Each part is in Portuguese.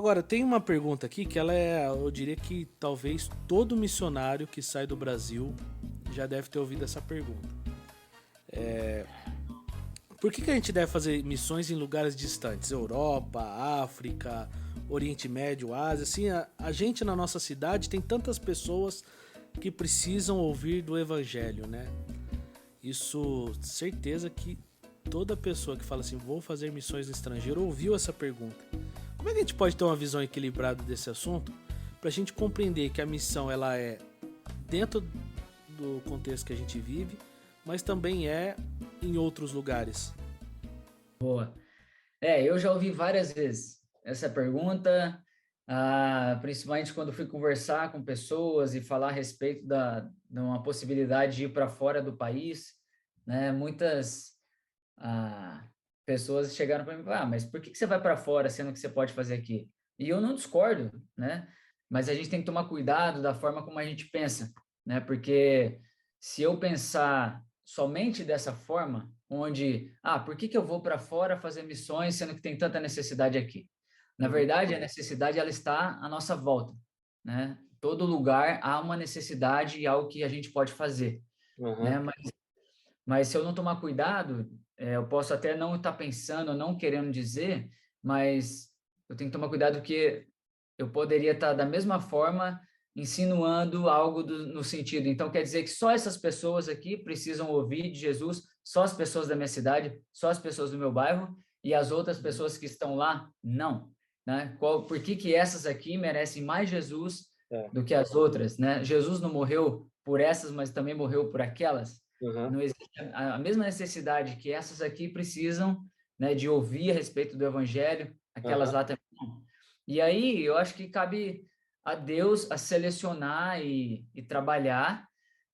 Agora, tem uma pergunta aqui que ela é, eu diria que talvez todo missionário que sai do Brasil já deve ter ouvido essa pergunta. Por que a gente deve fazer missões em lugares distantes? Europa, África, Oriente Médio, Ásia. Assim, a gente na nossa cidade tem tantas pessoas que precisam ouvir do Evangelho, né? Isso, certeza que toda pessoa que fala assim, vou fazer missões no estrangeiro, ouviu essa pergunta. Como é que a gente pode ter uma visão equilibrada desse assunto para a gente compreender que a missão ela é dentro do contexto que a gente vive, mas também é em outros lugares? Boa. Eu já ouvi várias vezes essa pergunta, principalmente quando fui conversar com pessoas e falar a respeito de uma possibilidade de ir para fora do país, né? Muitas pessoas chegaram para mim, mas por que você vai para fora sendo que você pode fazer aqui? E eu não discordo, né? Mas a gente tem que tomar cuidado da forma como a gente pensa, né? Porque se eu pensar somente dessa forma, onde, por que eu vou para fora fazer missões sendo que tem tanta necessidade aqui? Na verdade, a necessidade ela está à nossa volta, né? Todo lugar há uma necessidade e algo que a gente pode fazer, Uhum. né? Mas se eu não tomar cuidado, eu posso até não estar pensando, não querendo dizer, mas eu tenho que tomar cuidado porque eu poderia estar da mesma forma insinuando algo no sentido. Então, quer dizer que só essas pessoas aqui precisam ouvir de Jesus, só as pessoas da minha cidade, só as pessoas do meu bairro, e as outras pessoas que estão lá, não. Né? Por que essas aqui merecem mais Jesus É. do que as outras? Né? Jesus não morreu por essas, mas também morreu por aquelas. Uhum. Não existe a mesma necessidade que essas aqui precisam, né, de ouvir a respeito do evangelho, aquelas Uhum. lá também não. E aí eu acho que cabe a Deus a selecionar e trabalhar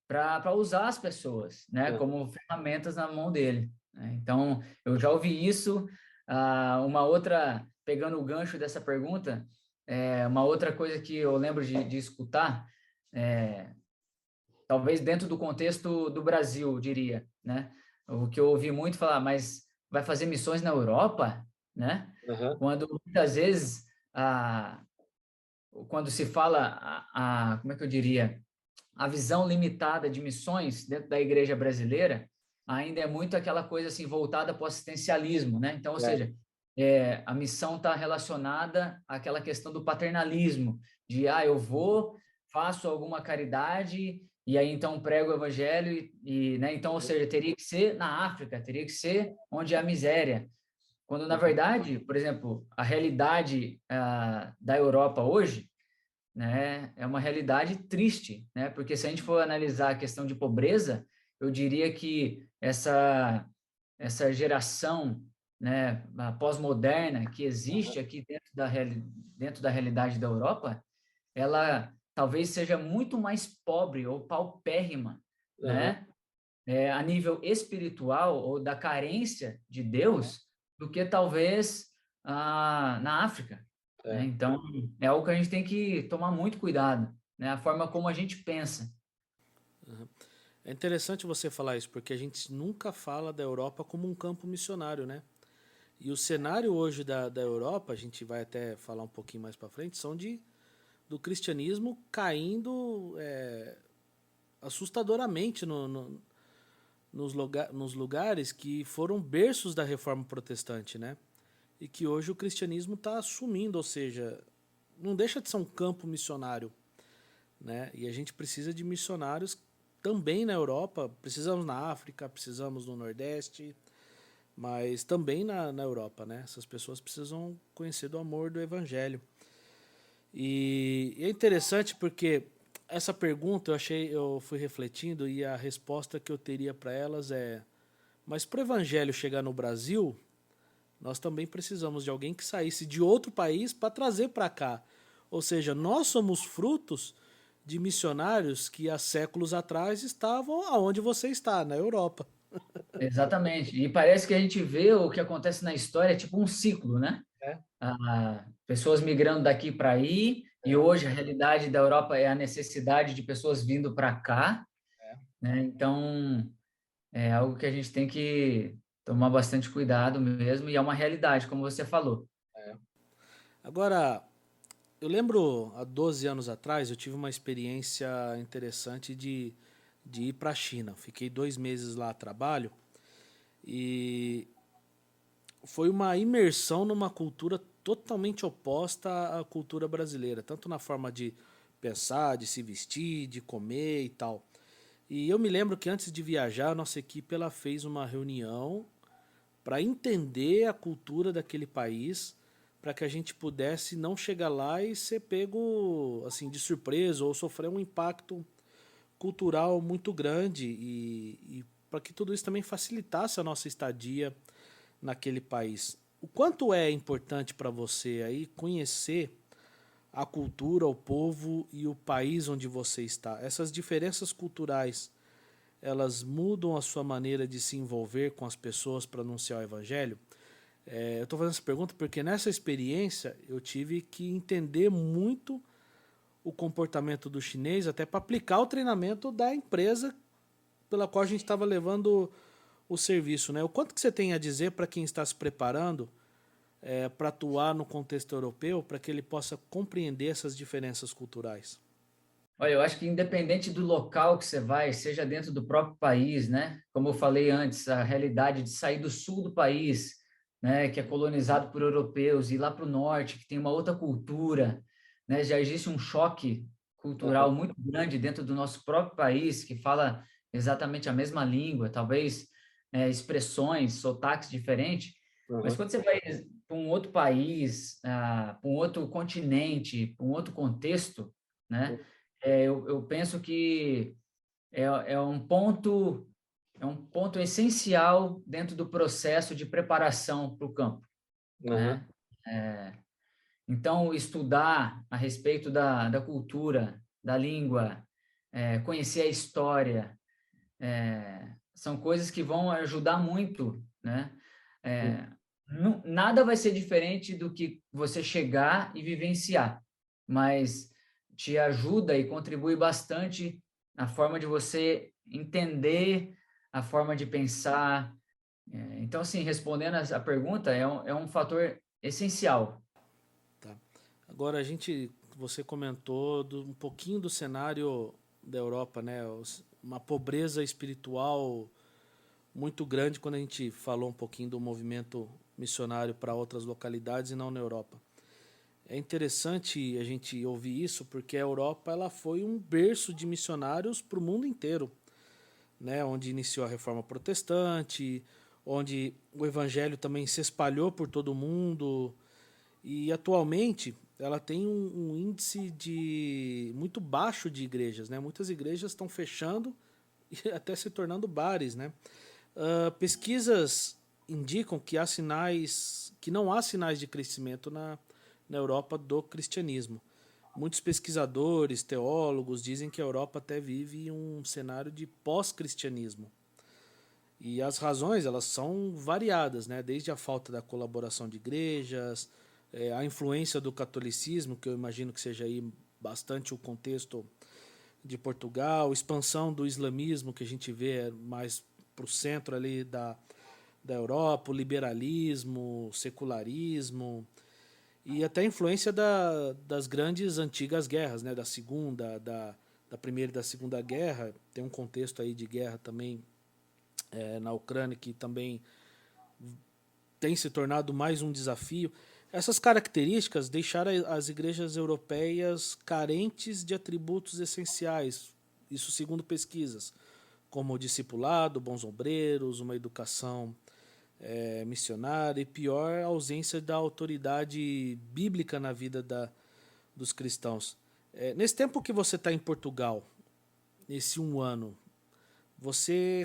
para usar as pessoas, né, Uhum. como ferramentas na mão dele. Né? Então, eu já ouvi isso. Uma outra, pegando o gancho dessa pergunta, uma outra coisa que eu lembro de escutar, talvez dentro do contexto do Brasil, eu diria, né? O que eu ouvi muito falar, mas vai fazer missões na Europa, né? Uhum. Quando muitas vezes, quando se fala, como é que eu diria, a visão limitada de missões dentro da igreja brasileira ainda é muito aquela coisa assim voltada para o assistencialismo, né? Então, ou É. seja, a missão está relacionada àquela questão do paternalismo, de eu vou, faço alguma caridade e aí então prego o evangelho né? Então, ou seja, teria que ser na África, teria que ser onde há miséria. Quando, na Uhum. verdade, por exemplo, a realidade da Europa hoje, né, é uma realidade triste, né? Porque se a gente for analisar a questão de pobreza, eu diria que essa geração, né, pós-moderna que existe Uhum. aqui dentro da realidade da Europa, ela talvez seja muito mais pobre ou paupérrima, Uhum. né? A nível espiritual ou da carência de Deus, do que talvez na África. Né? É. Então, é algo que a gente tem que tomar muito cuidado, né? A forma como a gente pensa. É interessante você falar isso, porque a gente nunca fala da Europa como um campo missionário, né? E o cenário hoje da Europa, a gente vai até falar um pouquinho mais para frente, são do cristianismo caindo assustadoramente nos lugares que foram berços da reforma protestante, né? E que hoje o cristianismo está assumindo, ou seja, não deixa de ser um campo missionário, né? E a gente precisa de missionários também na Europa, precisamos na África, precisamos no Nordeste, mas também na Europa, né? Essas pessoas precisam conhecer do amor do Evangelho. E é interessante porque essa pergunta eu fui refletindo e a resposta que eu teria para elas é: mas para o Evangelho chegar no Brasil, nós também precisamos de alguém que saísse de outro país para trazer para cá. Ou seja, nós somos frutos de missionários que há séculos atrás estavam aonde você está, na Europa. Exatamente. E parece que a gente vê o que acontece na história, tipo um ciclo, né? É, Pessoas migrando daqui para aí, e é, hoje a realidade da Europa é a necessidade de pessoas vindo para cá, é, né? Então, é algo que a gente tem que tomar bastante cuidado mesmo, e é uma realidade, como você falou. é. Agora, Eu lembro, há 12 anos atrás, eu tive uma experiência interessante de ir para a China. Fiquei 2 meses lá a trabalho e foi uma imersão numa cultura totalmente oposta à cultura brasileira, tanto na forma de pensar, de se vestir, de comer e tal. E eu me lembro que antes de viajar, a nossa equipe ela fez uma reunião para entender a cultura daquele país, para que a gente pudesse não chegar lá e ser pego assim de surpresa ou sofrer um impacto cultural muito grande e para que tudo isso também facilitasse a nossa estadia naquele país. O quanto é importante para você aí conhecer a cultura, o povo e o país onde você está? Essas diferenças culturais, elas mudam a sua maneira de se envolver com as pessoas para anunciar o evangelho? Eu estou fazendo essa pergunta porque nessa experiência eu tive que entender muito o comportamento do chinês até para aplicar o treinamento da empresa pela qual a gente estava levando o serviço, né? O quanto que você tem a dizer para quem está se preparando para atuar no contexto europeu, para que ele possa compreender essas diferenças culturais? Olha, eu acho que independente do local que você vai, seja dentro do próprio país, né? Como eu falei antes, a realidade de sair do sul do país, né, que é colonizado por europeus, e ir lá para o norte, que tem uma outra cultura, né? Já existe um choque cultural Uhum. muito grande dentro do nosso próprio país, que fala exatamente a mesma língua, talvez expressões, sotaques diferentes. Mas Uhum. quando você vai para um outro país, para um outro continente, para um outro contexto, né? Eu penso que é um ponto essencial dentro do processo de preparação para o campo, Uhum. né? Então, estudar a respeito da cultura, da língua, conhecer a história, são coisas que vão ajudar muito, né? É, nada vai ser diferente do que você chegar e vivenciar, mas te ajuda e contribui bastante a forma de você entender, a forma de pensar. Então, assim, respondendo a pergunta, é um fator essencial. Tá. Agora você comentou um pouquinho do cenário da Europa, né? Uma pobreza espiritual muito grande quando a gente falou um pouquinho do movimento missionário para outras localidades e não na Europa. É interessante a gente ouvir isso porque a Europa ela foi um berço de missionários para o mundo inteiro, né? Onde iniciou a Reforma Protestante, onde o Evangelho também se espalhou por todo o mundo e atualmente ela tem um índice de muito baixo de igrejas, né? Muitas igrejas estão fechando e até se tornando bares, né? Pesquisas indicam que há sinais, que não há sinais de crescimento na Europa do cristianismo. Muitos pesquisadores, teólogos dizem que a Europa até vive um cenário de pós-cristianismo. E as razões elas são variadas, né? Desde a falta da colaboração de igrejas, a influência do catolicismo, que eu imagino que seja aí bastante o contexto de Portugal, expansão do islamismo que a gente vê mais para o centro ali da Europa, o liberalismo, o secularismo e até a influência das grandes antigas guerras, né? Da segunda, da primeira e da segunda guerra, tem um contexto aí de guerra também na Ucrânia que também tem se tornado mais um desafio. Essas características deixaram as igrejas europeias carentes de atributos essenciais, isso segundo pesquisas, como o discipulado, bons obreiros, uma educação missionária e pior, a ausência da autoridade bíblica na vida dos cristãos. Nesse tempo que você está em Portugal, nesse um ano,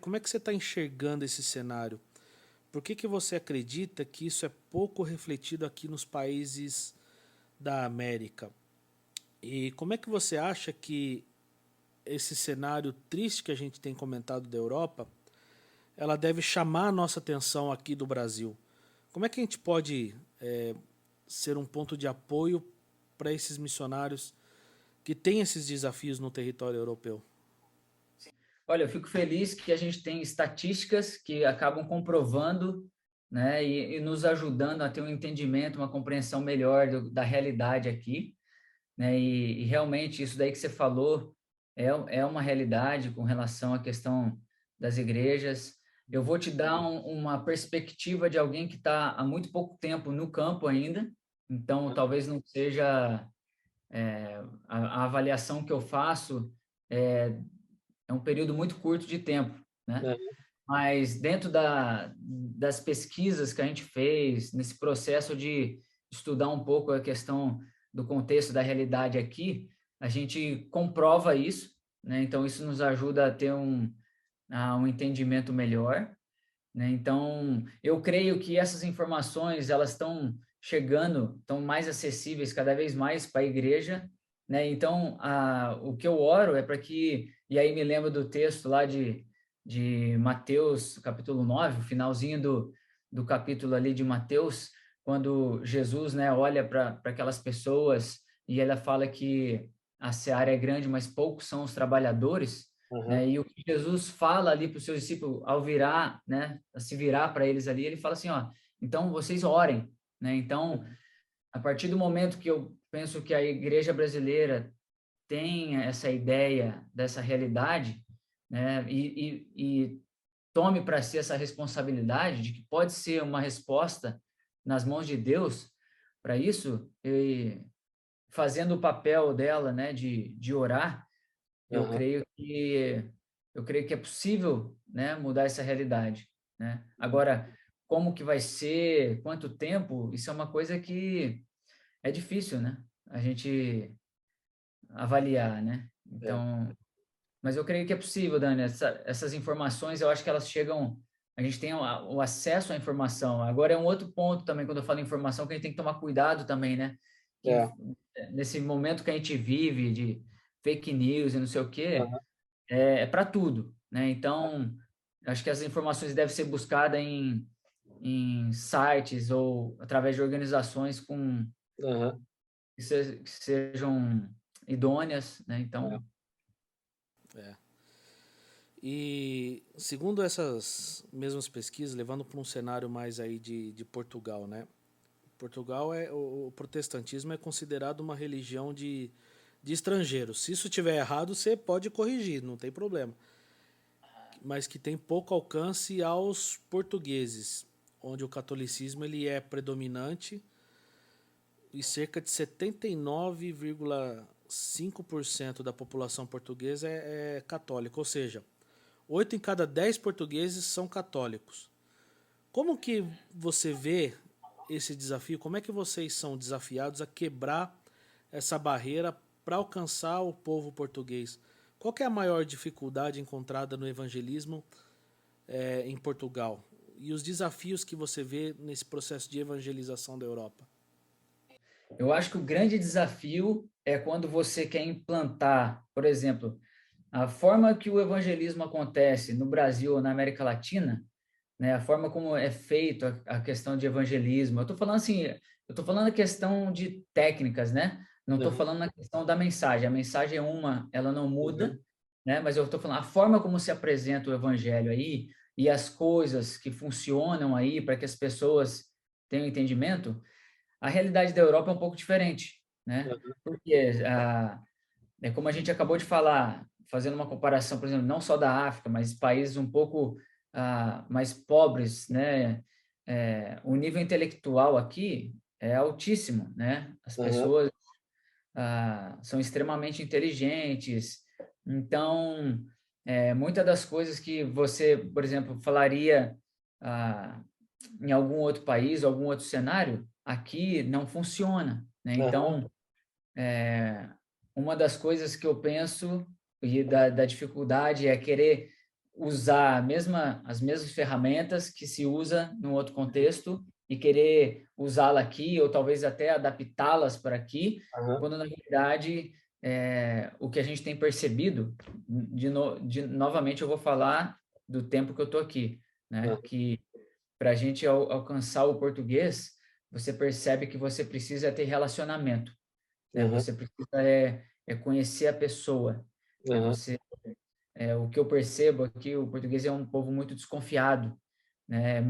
como é que você está enxergando esse cenário? Por que você acredita que isso é pouco refletido aqui nos países da América? E como é que você acha que esse cenário triste que a gente tem comentado da Europa, ela deve chamar a nossa atenção aqui do Brasil? Como é que a gente pode ser um ponto de apoio para esses missionários que têm esses desafios no território europeu? Olha, eu fico feliz que a gente tem estatísticas que acabam comprovando, né, e nos ajudando a ter um entendimento, uma compreensão melhor da realidade aqui. né? E realmente isso daí que você falou é uma realidade com relação à questão das igrejas. Eu vou te dar uma perspectiva de alguém que está há muito pouco tempo no campo ainda, então talvez não seja a avaliação que eu faço é um período muito curto de tempo, né? Aham, Mas dentro das pesquisas que a gente fez, nesse processo de estudar um pouco a questão do contexto da realidade aqui, a gente comprova isso, né? Então, isso nos ajuda a ter um entendimento melhor, né? Então, eu creio que essas informações, elas estão chegando, estão mais acessíveis cada vez mais para a igreja, né? Então, o que eu oro é para que, e aí me lembro do texto lá de Mateus, capítulo 9, o finalzinho do capítulo ali de Mateus, quando Jesus, né, olha para aquelas pessoas e ela fala que a seara é grande, mas poucos são os trabalhadores, aham, né? E o que Jesus fala ali para os seus discípulos ao virar, né, a se virar para eles ali, ele fala assim, ó, então vocês orem, né? Então, a partir do momento que eu penso que a igreja brasileira tem essa ideia dessa realidade, né, e tome para si essa responsabilidade de que pode ser uma resposta nas mãos de Deus para isso, e fazendo o papel dela, né, de orar, eu aham. creio que eu creio que é possível, né, mudar essa realidade, né? Agora, como que vai ser, quanto tempo, isso é uma coisa que é difícil, né? A gente avaliar, né? É, Então, mas eu creio que é possível, Dani. Essas informações, eu acho que elas chegam, a gente tem o acesso à informação. Agora é um outro ponto também, quando eu falo em informação, que a gente tem que tomar cuidado também, né? Que é, nesse momento que a gente vive de fake news e não sei o quê, aham, é para tudo, né? Então, acho que as informações devem ser buscadas em sites ou através de organizações aham, que sejam idôneas, né? é, Então, é. E segundo essas mesmas pesquisas, levando para um cenário mais aí de Portugal, né? Portugal o protestantismo é considerado uma religião de estrangeiros. Se isso estiver errado, você pode corrigir, não tem problema. Mas que tem pouco alcance aos portugueses, onde o catolicismo ele é predominante e cerca de 79,5% da população portuguesa é católica, ou seja, 8 em cada 10 portugueses são católicos. Como que você vê esse desafio? Como é que vocês são desafiados a quebrar essa barreira para alcançar o povo português? Qual que é a maior dificuldade encontrada no evangelismo em Portugal? E os desafios que você vê nesse processo de evangelização da Europa? eu acho que o grande desafio é quando você quer implantar, por exemplo, a forma que o evangelismo acontece no Brasil ou na América Latina, né, a forma como é feito a questão de evangelismo. Eu estou falando assim, eu estou falando a questão de técnicas, né? Não estou Uhum, falando na questão da mensagem. A mensagem é uma, ela não uhum, muda, né? Mas eu estou falando a forma como se apresenta o evangelho aí e as coisas que funcionam aí para que as pessoas tenham entendimento. A realidade da Europa é um pouco diferente, né? uhum, Porque como a gente acabou de falar, fazendo uma comparação, por exemplo, não só da África, mas países um pouco mais pobres, né? O nível intelectual aqui é altíssimo, né? As uhum, pessoas são extremamente inteligentes, então muitas das coisas que você, por exemplo, falaria ah, em algum outro país, algum outro cenário, aqui não funciona, né? uhum, Então, uma das coisas que eu penso e da dificuldade é querer usar as mesmas ferramentas que se usa num outro contexto e querer usá-la aqui ou talvez até adaptá-las para aqui, uhum, quando na realidade o que a gente tem percebido, novamente eu vou falar do tempo que eu estou aqui, né? uhum, Que para a gente alcançar o português, você percebe que você precisa ter relacionamento, né? uhum, Você precisa conhecer a pessoa, né? uhum, O que eu percebo aqui, o português é um povo muito desconfiado, né?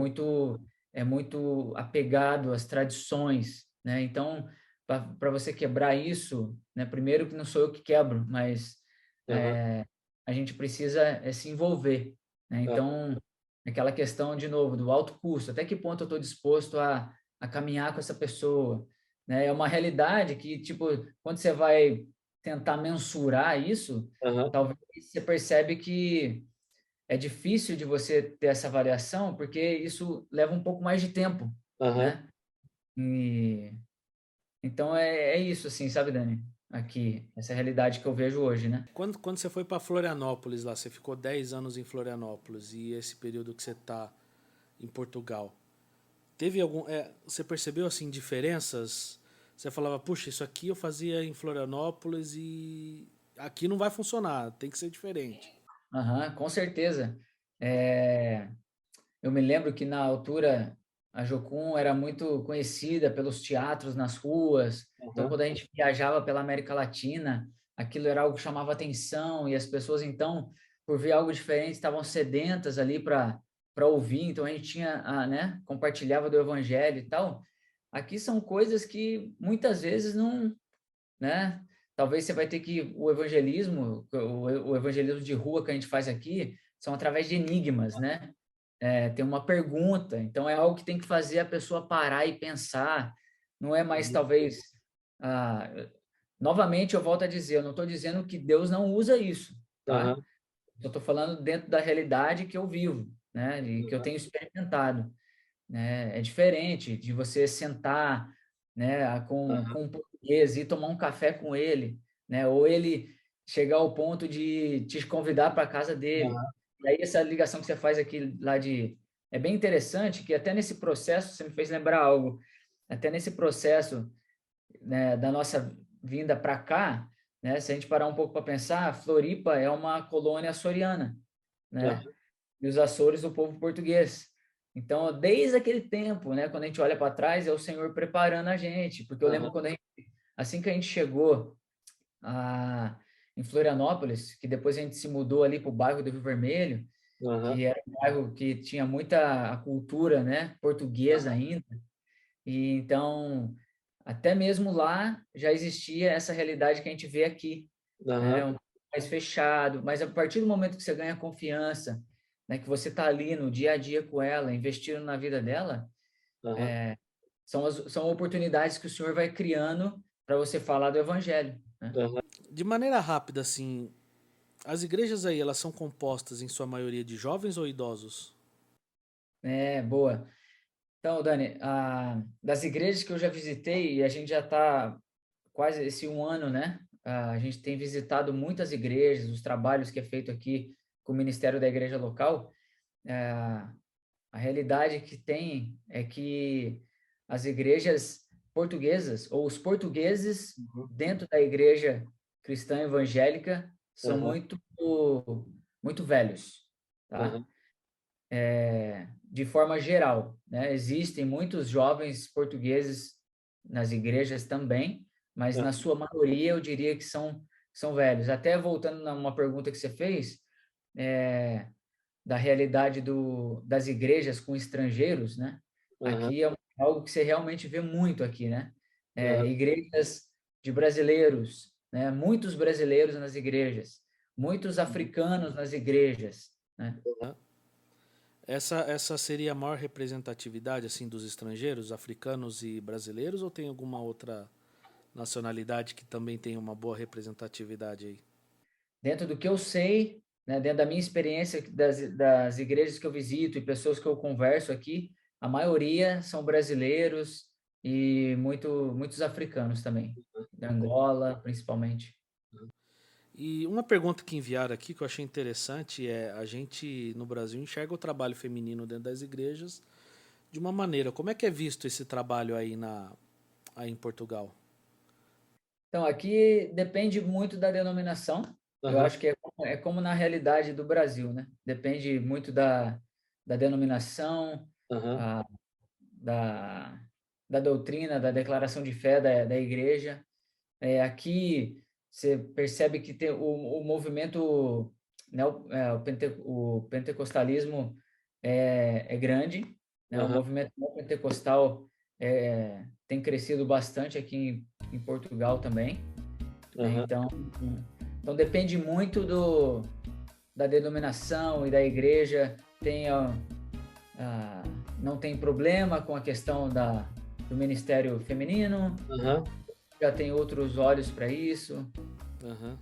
É muito apegado às tradições, né? Então, para você quebrar isso, né? Primeiro que não sou eu que quebro, mas Aham, a gente precisa se envolver, né? aham, Então, aquela questão, de novo, do alto custo, até que ponto eu estou disposto a caminhar com essa pessoa, né? É uma realidade que, tipo, quando você vai tentar mensurar isso, aham, talvez você percebe que é difícil de você ter essa variação, porque isso leva um pouco mais de tempo, aham. né? E então é isso, assim, sabe, Dani? Aqui, essa realidade que eu vejo hoje, né? Quando você foi para Florianópolis lá, você ficou 10 anos em Florianópolis e esse período que você tá em Portugal, teve algum, você percebeu assim diferenças? Você falava, puxa, isso aqui eu fazia em Florianópolis e aqui não vai funcionar, tem que ser diferente. Aham, com certeza. É, eu me lembro que na altura a Jocum era muito conhecida pelos teatros nas ruas. Então, Aham, quando a gente viajava pela América Latina, aquilo era algo que chamava atenção e as pessoas, então, por ver algo diferente, estavam sedentas ali para ouvir. Então, a gente tinha, né, compartilhava do evangelho e tal. Aqui são coisas que muitas vezes não, né? Talvez você vai ter que o evangelismo de rua que a gente faz aqui são através de enigmas, né? Tem uma pergunta, então é algo que tem que fazer a pessoa parar e pensar. Não é mais uhum, talvez, ah, novamente eu volto a dizer, eu não estou dizendo que Deus não usa isso, tá? aham, Eu estou falando dentro da realidade que eu vivo, né? E que eu tenho experimentado, né? É diferente de você sentar, né, aham, com um português e tomar um café com ele, né? Ou ele chegar ao ponto de te convidar para a casa dele. aham, E aí essa ligação que você faz aqui lá de é bem interessante que até nesse processo você me fez lembrar algo. Até nesse processo, né, da nossa vinda para cá, né? Se a gente parar um pouco para pensar, Floripa é uma colônia açoriana, né? aham, E os Açores, o povo português. Então, desde aquele tempo, né, quando a gente olha para trás, é o Senhor preparando a gente, porque eu lembro aham, quando assim que a gente chegou em Florianópolis, que depois a gente se mudou ali para o bairro do Rio Vermelho, aham, que era um bairro que tinha muita a cultura, né, portuguesa ainda, e então até mesmo lá já existia essa realidade que a gente vê aqui, aham, né? Um pouco mais fechado, mas a partir do momento que você ganha confiança, né, que você está ali no dia a dia com ela, investindo na vida dela, aham, são oportunidades que o Senhor vai criando para você falar do evangelho, né? aham. De maneira rápida, assim, as igrejas aí, elas são compostas em sua maioria de jovens ou idosos? Boa. Então, Dani, das igrejas que eu já visitei, e a gente já está quase esse um ano, né? A gente tem visitado muitas igrejas, os trabalhos que é feito aqui com o Ministério da Igreja Local. eh, A realidade que tem é que as igrejas portuguesas, ou os portugueses Uhum, dentro da igreja cristã evangélica, são aham, muito velhos, tá? aham, De forma geral, né? Existem muitos jovens portugueses nas igrejas também, mas na aham, sua maioria eu diria que são velhos. Até voltando a uma pergunta que você fez, da realidade das igrejas com estrangeiros, né? aham, Aqui é algo que você realmente vê muito aqui, né? aham, Igrejas de brasileiros, né? Muitos brasileiros nas igrejas, muitos uhum, africanos nas igrejas, né? aham. Essa seria a maior representatividade assim dos estrangeiros, africanos e brasileiros, ou tem alguma outra nacionalidade que também tem uma boa representatividade aí? Dentro do que eu sei, né? Dentro da minha experiência das igrejas que eu visito e pessoas que eu converso aqui, a maioria são brasileiros e muitos africanos também, da Angola, principalmente. E uma pergunta que enviaram aqui que eu achei interessante é a gente no Brasil enxerga o trabalho feminino dentro das igrejas de uma maneira. Como é que é visto esse trabalho aí em Portugal? Então, aqui depende muito da denominação. Eu Aham, acho que é como na realidade do Brasil, né? Depende muito da denominação, aham, a, da, da doutrina, da declaração de fé da igreja. Aqui você percebe que tem o movimento, né, o pentecostalismo é grande, né? O aham, movimento pentecostal tem crescido bastante aqui em Portugal também. Aham. Então depende muito da denominação e da igreja. Não tem problema com a questão do ministério feminino, Aham. já tem outros olhos para isso. Aham.